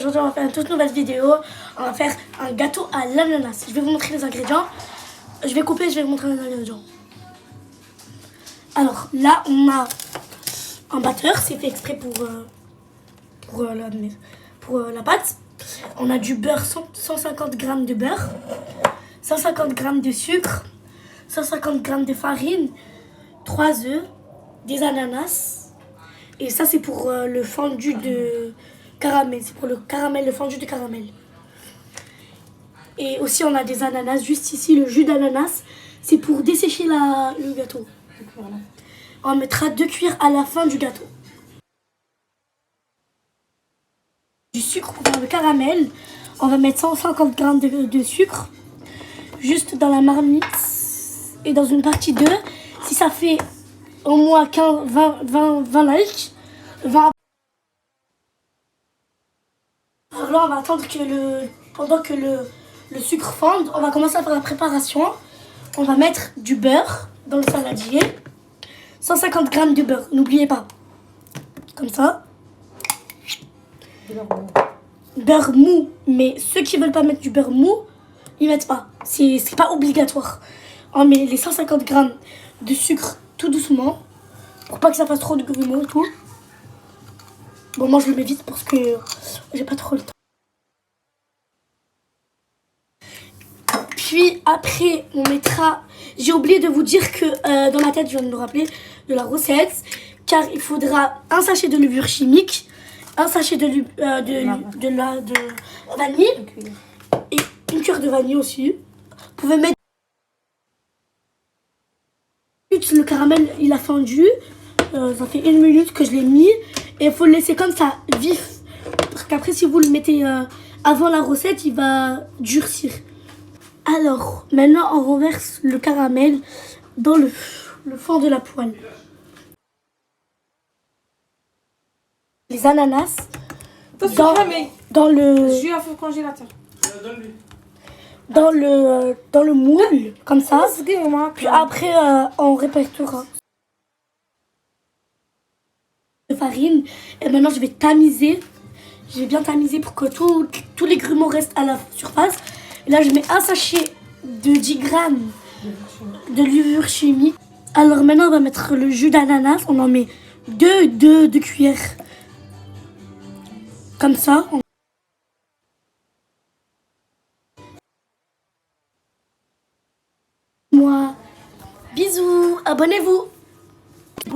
Aujourd'hui, on va faire une toute nouvelle vidéo. On va faire un gâteau à l'ananas. Je vais vous montrer les ingrédients. Je vais couper, je vais vous montrer les ingrédients. Alors là, on a un batteur. C'est fait exprès pour la pâte. On a du beurre, 150 g de beurre, 150 g de sucre, 150 g de farine, 3 œufs, des ananas. Et ça, c'est pour le fondu de caramel. C'est pour le caramel, le fondu de caramel. Et aussi, on a des ananas. Juste ici, le jus d'ananas. C'est pour dessécher le gâteau. Voilà. On mettra 2 cuillères à la fin du gâteau. Du sucre pour faire le caramel. On va mettre 150 g de sucre. Juste dans la marmite. Et dans une partie 2. Si ça fait au moins 20 likes. 20. Alors là, on va attendre que pendant que le sucre fonde, on va commencer à faire la préparation. On va mettre du beurre dans le saladier. 150 g de beurre, n'oubliez pas. Comme ça. Beurre mou, mais ceux qui veulent pas mettre du beurre mou, ils mettent pas. C'est pas obligatoire. On met les 150 g de sucre tout doucement, pour pas que ça fasse trop de grumeaux et tout. Bon, moi je le mets vite parce que j'ai pas trop le temps. Puis après, on mettra... J'ai oublié de vous dire que dans ma tête, je viens de me rappeler de la recette. Car il faudra un sachet de levure chimique, un sachet de vanille et une cuillère de vanille aussi. Vous pouvez mettre... Le caramel, il a fondu. Ça fait 1 minute que je l'ai mis. Et il faut le laisser comme ça, vif. Parce qu'après, si vous le mettez avant la recette, il va durcir. Alors, maintenant, on renverse le caramel dans le fond de la poêle. Les ananas dans le jus à fond congélateur. Dans le moule, comme ça. Puis après, on répartira de farine. Et maintenant, je vais tamiser. Je vais bien tamiser pour que tous les grumeaux restent à la surface. Et là, je mets un sachet de 10 g de levure chimique. Alors maintenant, on va mettre le jus d'ananas. On en met 2 cuillères. Comme ça. Moi, bisous, abonnez-vous.